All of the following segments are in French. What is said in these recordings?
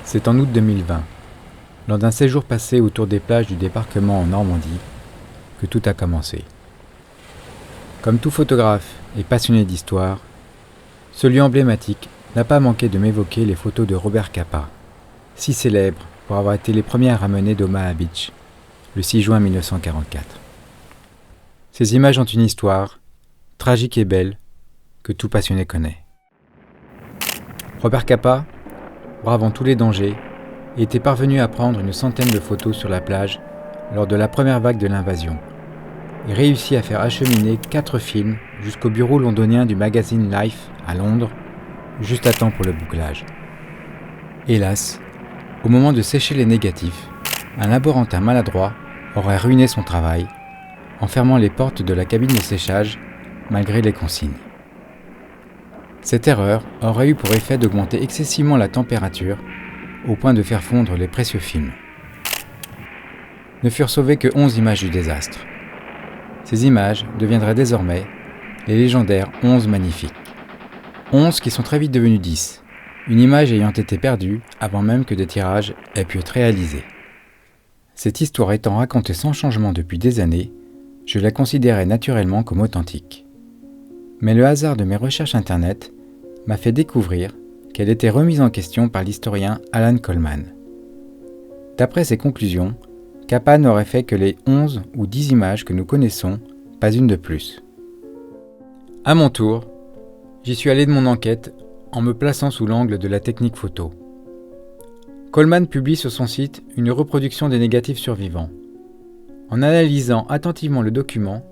C'est en août 2020, lors d'un séjour passé autour des plages du débarquement en Normandie, que tout a commencé. Comme tout photographe et passionné d'histoire, ce lieu emblématique n'a pas manqué de m'évoquer les photos de Robert Capa, si célèbre pour avoir été les premières à ramener d'Omaha Beach, le 6 juin 1944. Ces images ont une histoire, tragique et belle, que tout passionné connaît. Robert Capa, bravant tous les dangers, était parvenu à prendre une centaine de photos sur la plage lors de la première vague de l'invasion et réussit à faire acheminer 4 films jusqu'au bureau londonien du magazine Life à Londres, juste à temps pour le bouclage. Hélas, au moment de sécher les négatifs, un laborantin maladroit aurait ruiné son travail en fermant les portes de la cabine de séchage malgré les consignes. Cette erreur aurait eu pour effet d'augmenter excessivement la température au point de faire fondre les précieux films. Ne furent sauvées que 11 images du désastre. Ces images deviendraient désormais les légendaires 11 magnifiques. 11 qui sont très vite devenus 10, une image ayant été perdue avant même que des tirages aient pu être réalisés. Cette histoire étant racontée sans changement depuis des années, je la considérais naturellement comme authentique. Mais le hasard de mes recherches internet m'a fait découvrir qu'elle était remise en question par l'historien Alan Coleman. D'après ses conclusions, Capa n'aurait fait que les 11 ou 10 images que nous connaissons, pas une de plus. À mon tour, j'y suis allé de mon enquête en me plaçant sous l'angle de la technique photo. Coleman publie sur son site une reproduction des négatifs survivants. En analysant attentivement le document,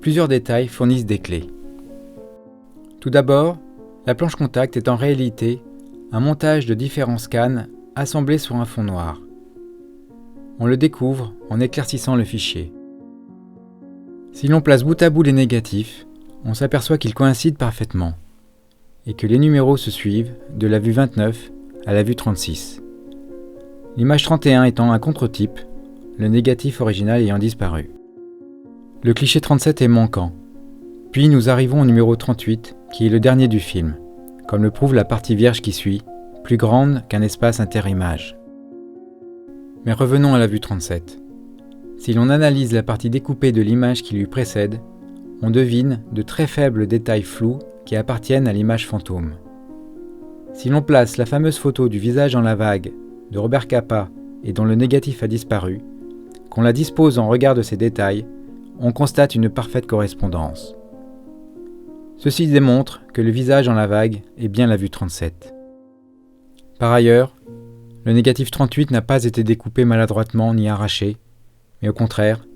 plusieurs détails fournissent des clés. Tout d'abord, la planche contact est en réalité un montage de différents scans assemblés sur un fond noir. On le découvre en éclaircissant le fichier. Si l'on place bout à bout les négatifs, on s'aperçoit qu'ils coïncident parfaitement et que les numéros se suivent de la vue 29 à la vue 36. L'image 31 étant un contre-type, le négatif original ayant disparu. Le cliché 37 est manquant. Puis nous arrivons au numéro 38, qui est le dernier du film, comme le prouve la partie vierge qui suit, plus grande qu'un espace interimage. Mais revenons à la vue 37. Si l'on analyse la partie découpée de l'image qui lui précède, on devine de très faibles détails flous qui appartiennent à l'image fantôme. Si l'on place la fameuse photo du visage dans la vague de Robert Capa et dont le négatif a disparu, qu'on la dispose en regard de ces détails, on constate une parfaite correspondance. Ceci démontre que le visage dans la vague est bien la vue 37. Par ailleurs, le négatif 38 n'a pas été découpé maladroitement ni arraché, mais au contraire,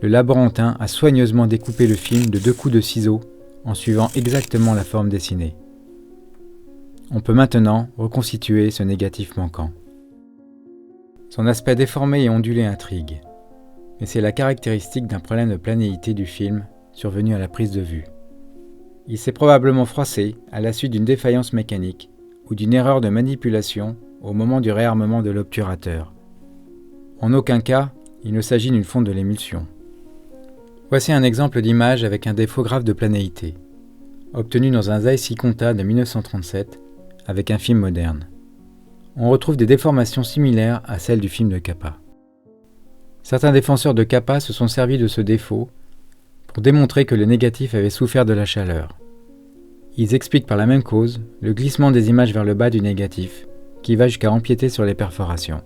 le laborantin a soigneusement découpé le film de 2 coups de ciseaux en suivant exactement la forme dessinée. On peut maintenant reconstituer ce négatif manquant. Son aspect déformé et ondulé intrigue, mais c'est la caractéristique d'un problème de planéité du film survenu à la prise de vue. Il s'est probablement froissé à la suite d'une défaillance mécanique ou d'une erreur de manipulation au moment du réarmement de l'obturateur. En aucun cas, il ne s'agit d'une fonte de l'émulsion. Voici un exemple d'image avec un défaut grave de planéité, obtenu dans un Zeiss Iconta de 1937 avec un film moderne. On retrouve des déformations similaires à celles du film de Capa. Certains défenseurs de Capa se sont servis de ce défaut pour démontrer que le négatif avait souffert de la chaleur. Ils expliquent par la même cause le glissement des images vers le bas du négatif, qui va jusqu'à empiéter sur les perforations.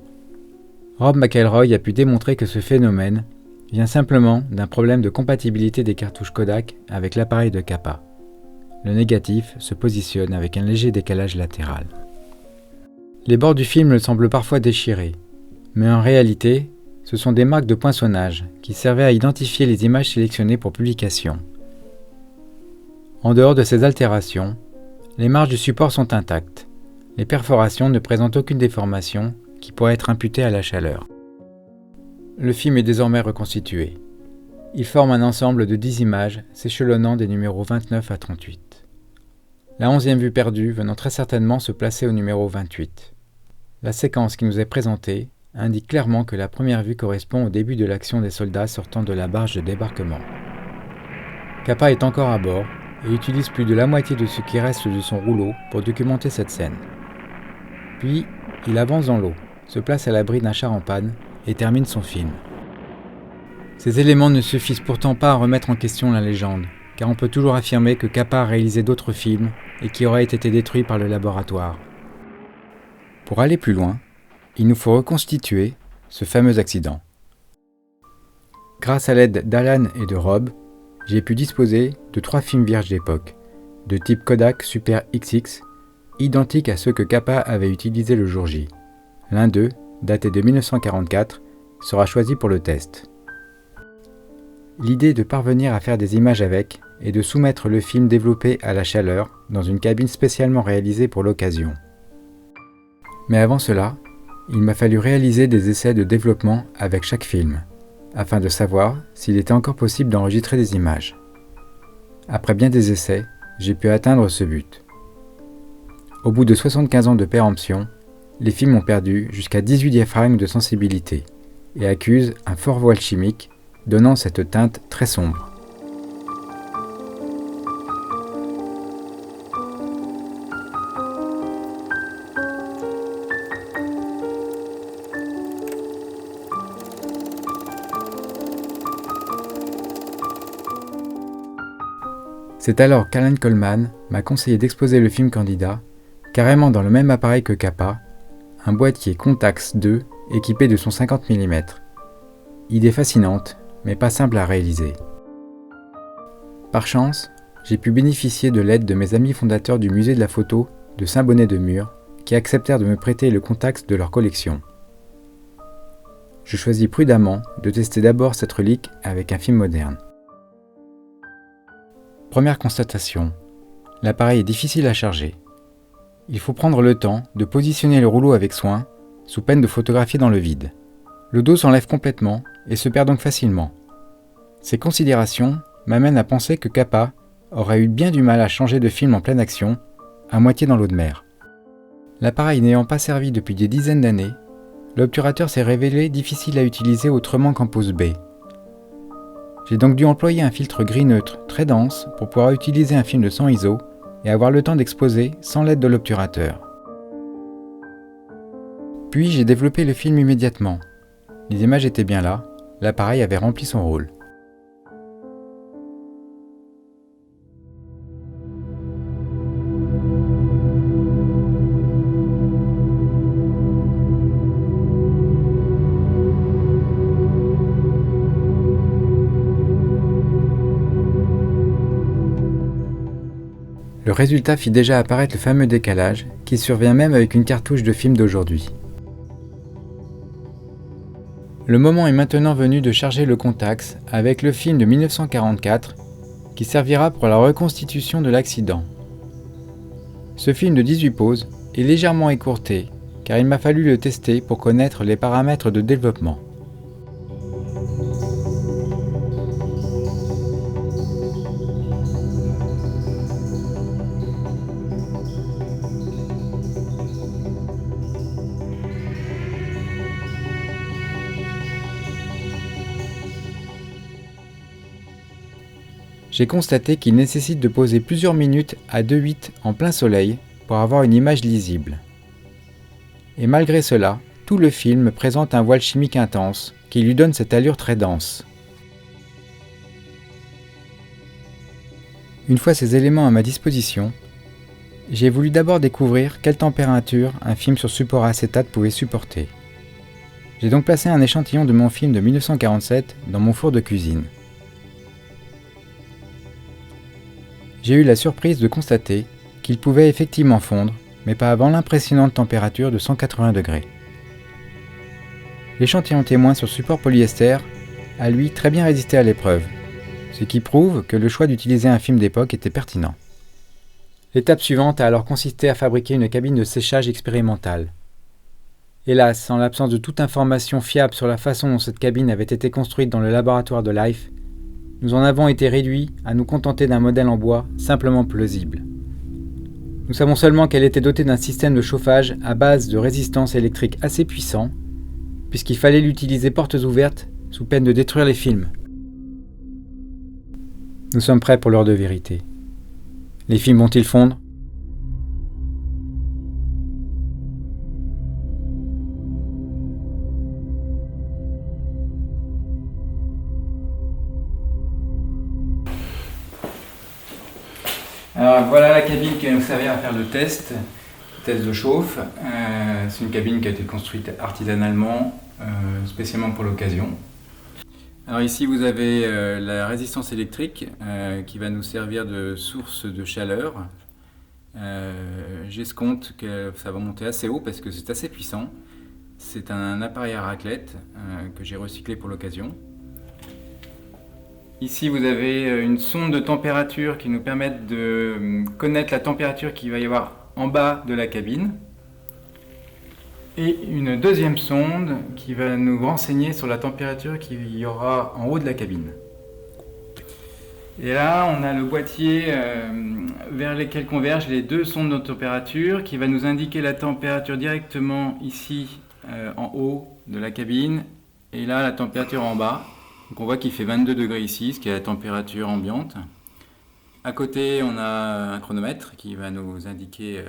Rob McElroy a pu démontrer que ce phénomène vient simplement d'un problème de compatibilité des cartouches Kodak avec l'appareil de Capa. Le négatif se positionne avec un léger décalage latéral. Les bords du film semblent parfois déchirés, mais en réalité, ce sont des marques de poinçonnage qui servaient à identifier les images sélectionnées pour publication. En dehors de ces altérations, les marges du support sont intactes. Les perforations ne présentent aucune déformation qui pourrait être imputée à la chaleur. Le film est désormais reconstitué. Il forme un ensemble de 10 images s'échelonnant des numéros 29 à 38. La 11e vue perdue venant très certainement se placer au numéro 28. La séquence qui nous est présentée indique clairement que la première vue correspond au début de l'action des soldats sortant de la barge de débarquement. Capa est encore à bord et utilise plus de la moitié de ce qui reste de son rouleau pour documenter cette scène. Puis, il avance dans l'eau, se place à l'abri d'un char en panne et termine son film. Ces éléments ne suffisent pourtant pas à remettre en question la légende, car on peut toujours affirmer que Capa a réalisé d'autres films et qui auraient été détruits par le laboratoire. Pour aller plus loin, il nous faut reconstituer ce fameux accident. Grâce à l'aide d'Alan et de Rob, j'ai pu disposer de 3 films vierges d'époque, de type Kodak Super XX, identiques à ceux que Capa avait utilisés le jour J. L'un d'eux, daté de 1944, sera choisi pour le test. L'idée de parvenir à faire des images avec est de soumettre le film développé à la chaleur dans une cabine spécialement réalisée pour l'occasion. Mais avant cela, il m'a fallu réaliser des essais de développement avec chaque film, afin de savoir s'il était encore possible d'enregistrer des images. Après bien des essais, j'ai pu atteindre ce but. Au bout de 75 ans de péremption, les films ont perdu jusqu'à 18 diaphragmes de sensibilité et accusent un fort voile chimique donnant cette teinte très sombre. C'est alors qu'Alan Coleman m'a conseillé d'exposer le film candidat carrément dans le même appareil que Capa, un boîtier Contax 2 équipé de son 50 mm. Idée fascinante, mais pas simple à réaliser. Par chance, j'ai pu bénéficier de l'aide de mes amis fondateurs du musée de la photo de Saint-Bonnet-de-Mur qui acceptèrent de me prêter le Contax de leur collection. Je choisis prudemment de tester d'abord cette relique avec un film moderne. Première constatation, l'appareil est difficile à charger. Il faut prendre le temps de positionner le rouleau avec soin, sous peine de photographier dans le vide. Le dos s'enlève complètement et se perd donc facilement. Ces considérations m'amènent à penser que Capa aurait eu bien du mal à changer de film en pleine action, à moitié dans l'eau de mer. L'appareil n'ayant pas servi depuis des dizaines d'années, l'obturateur s'est révélé difficile à utiliser autrement qu'en pose B. J'ai donc dû employer un filtre gris neutre très dense pour pouvoir utiliser un film de 100 ISO et avoir le temps d'exposer sans l'aide de l'obturateur. Puis j'ai développé le film immédiatement. Les images étaient bien là, l'appareil avait rempli son rôle. Le résultat fit déjà apparaître le fameux décalage qui survient même avec une cartouche de film d'aujourd'hui. Le moment est maintenant venu de charger le Contax avec le film de 1944 qui servira pour la reconstitution de l'accident. Ce film de 18 poses est légèrement écourté car il m'a fallu le tester pour connaître les paramètres de développement. J'ai constaté qu'il nécessite de poser plusieurs minutes à 2.8 en plein soleil pour avoir une image lisible. Et malgré cela, tout le film présente un voile chimique intense qui lui donne cette allure très dense. Une fois ces éléments à ma disposition, j'ai voulu d'abord découvrir quelle température un film sur support acétate pouvait supporter. J'ai donc placé un échantillon de mon film de 1947 dans mon four de cuisine. J'ai eu la surprise de constater qu'il pouvait effectivement fondre, mais pas avant l'impressionnante température de 180 degrés. L'échantillon témoin sur support polyester a lui très bien résisté à l'épreuve, ce qui prouve que le choix d'utiliser un film d'époque était pertinent. L'étape suivante a alors consisté à fabriquer une cabine de séchage expérimentale. Hélas, en l'absence de toute information fiable sur la façon dont cette cabine avait été construite dans le laboratoire de Life, nous en avons été réduits à nous contenter d'un modèle en bois simplement plausible. Nous savons seulement qu'elle était dotée d'un système de chauffage à base de résistance électrique assez puissant, puisqu'il fallait l'utiliser portes ouvertes sous peine de détruire les films. Nous sommes prêts pour l'heure de vérité. Les films vont-ils fondre ? Alors voilà la cabine qui va nous servir à faire le test de chauffe. C'est une cabine qui a été construite artisanalement, spécialement pour l'occasion. Alors ici vous avez la résistance électrique qui va nous servir de source de chaleur. J'escompte que ça va monter assez haut parce que c'est assez puissant. C'est un appareil à raclette que j'ai recyclé pour l'occasion. Ici vous avez une sonde de température qui nous permet de connaître la température qu'il va y avoir en bas de la cabine. Et une deuxième sonde qui va nous renseigner sur la température qu'il y aura en haut de la cabine. Et là, on a le boîtier vers lequel convergent les deux sondes de température qui va nous indiquer la température directement ici en haut de la cabine et là la température en bas. Donc on voit qu'il fait 22 degrés ici, ce qui est la température ambiante. À côté, on a un chronomètre qui va nous indiquer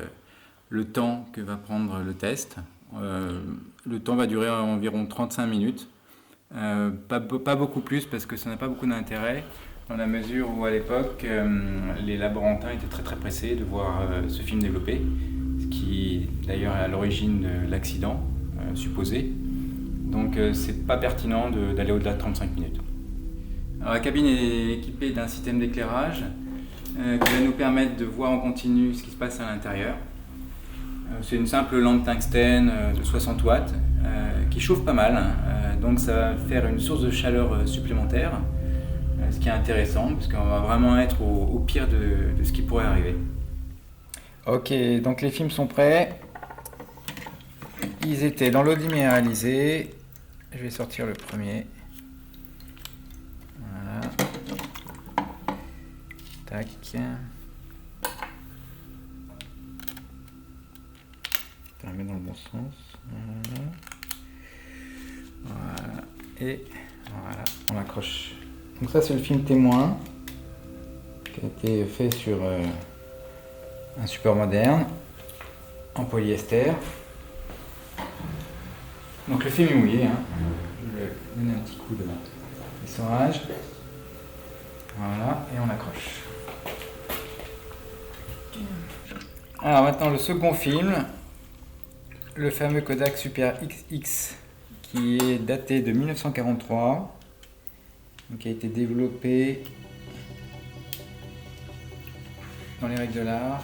le temps que va prendre le test. Le temps va durer environ 35 minutes. Pas beaucoup plus parce que ça n'a pas beaucoup d'intérêt dans la mesure où à l'époque les laborantins étaient très pressés de voir ce film développer, ce qui d'ailleurs est à l'origine de l'accident supposé. Donc c'est pas pertinent d'aller au-delà de 35 minutes. Alors, la cabine est équipée d'un système d'éclairage qui va nous permettre de voir en continu ce qui se passe à l'intérieur. C'est une simple lampe tungstène de 60 watts qui chauffe pas mal, donc ça va faire une source de chaleur supplémentaire, ce qui est intéressant parce qu'on va vraiment être au pire de ce qui pourrait arriver. Ok, donc les films sont prêts. Ils étaient dans l'eau déminéralisée. Je vais sortir le premier. Voilà. Tac. Je vais la mettre dans le bon sens. Voilà. Et voilà, on l'accroche. Donc ça c'est le film témoin qui a été fait sur un support moderne en polyester. Donc le film est mouillé, hein. Je vais donner un petit coup de essorage. Voilà, et on accroche. Alors maintenant le second film, le fameux Kodak Super XX qui est daté de 1943, qui a été développé dans les règles de l'art.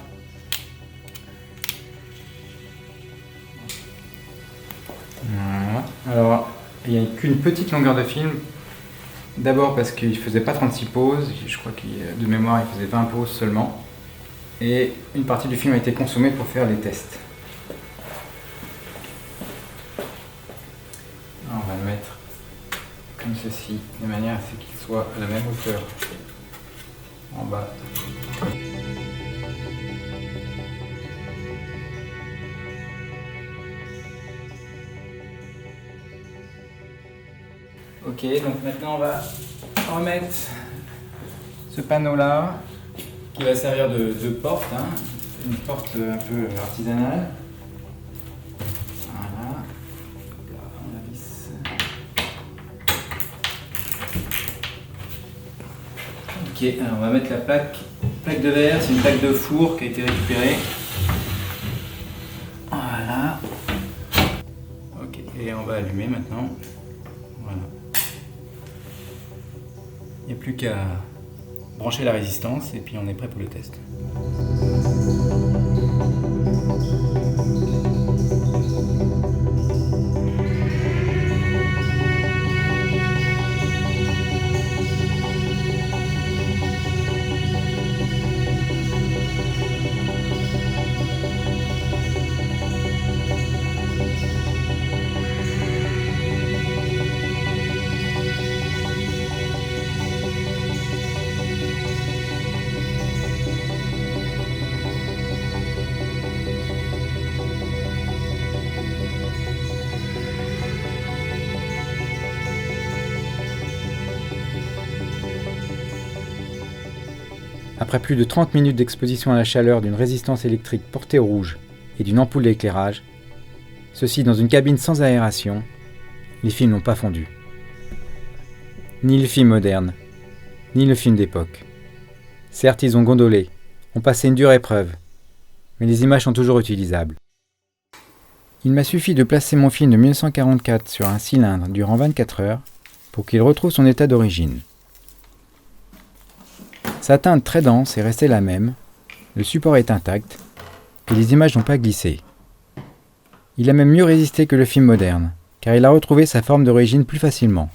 Voilà. Alors, il n'y a qu'une petite longueur de film. D'abord parce qu'il ne faisait pas 36 poses, je crois que de mémoire il faisait 20 poses seulement. Et une partie du film a été consommée pour faire les tests. Alors, on va le mettre comme ceci, de manière à ce qu'il soit à la même hauteur en bas. Ok, donc maintenant on va remettre ce panneau là qui va servir de porte, hein. Une porte un peu artisanale. Voilà, là, on la visse. Ok, alors on va mettre la plaque de verre, c'est une plaque de four qui a été récupérée. Voilà. Ok, et on va allumer maintenant. Voilà. Il n'y a plus qu'à brancher la résistance et puis on est prêt pour le test. Après plus de 30 minutes d'exposition à la chaleur d'une résistance électrique portée au rouge et d'une ampoule d'éclairage, ceci dans une cabine sans aération, les films n'ont pas fondu. Ni le film moderne, ni le film d'époque. Certes, ils ont gondolé ont passé une dure épreuve, mais les images sont toujours utilisables. Il m'a suffi de placer mon film de 1944 sur un cylindre durant 24 heures pour qu'il retrouve son état d'origine. Sa teinte très dense est restée la même, le support est intact, et les images n'ont pas glissé. Il a même mieux résisté que le film moderne, car il a retrouvé sa forme d'origine plus facilement.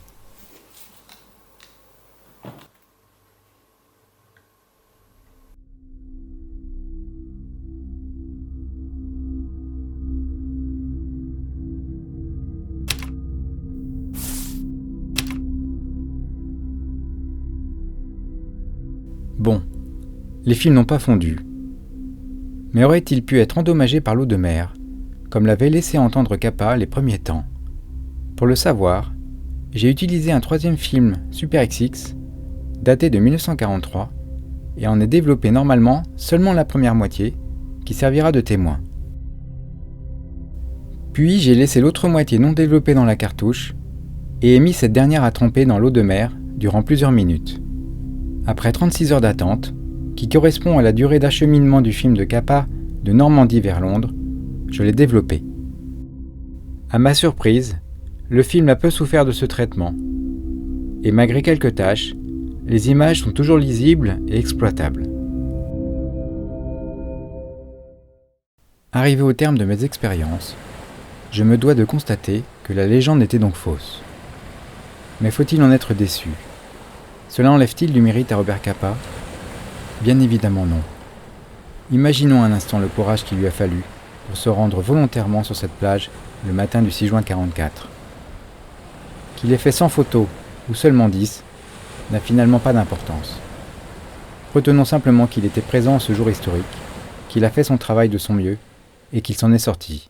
Bon, les films n'ont pas fondu. Mais aurait-il pu être endommagé par l'eau de mer, comme l'avait laissé entendre Capa les premiers temps? Pour le savoir, j'ai utilisé un troisième film Super XX, daté de 1943, et en ai développé normalement seulement la première moitié, qui servira de témoin. Puis j'ai laissé l'autre moitié non développée dans la cartouche, et ai mis cette dernière à tremper dans l'eau de mer durant plusieurs minutes. Après 36 heures d'attente, qui correspond à la durée d'acheminement du film de Capa de Normandie vers Londres, je l'ai développé. À ma surprise, le film a peu souffert de ce traitement, et malgré quelques tâches, les images sont toujours lisibles et exploitables. Arrivé au terme de mes expériences, je me dois de constater que la légende était donc fausse. Mais faut-il en être déçu? Cela enlève-t-il du mérite à Robert Capa? Bien évidemment non. Imaginons un instant le courage qu'il lui a fallu pour se rendre volontairement sur cette plage le matin du 6 juin 1944. Qu'il ait fait 100 photos ou seulement 10 n'a finalement pas d'importance. Retenons simplement qu'il était présent ce jour historique, qu'il a fait son travail de son mieux et qu'il s'en est sorti.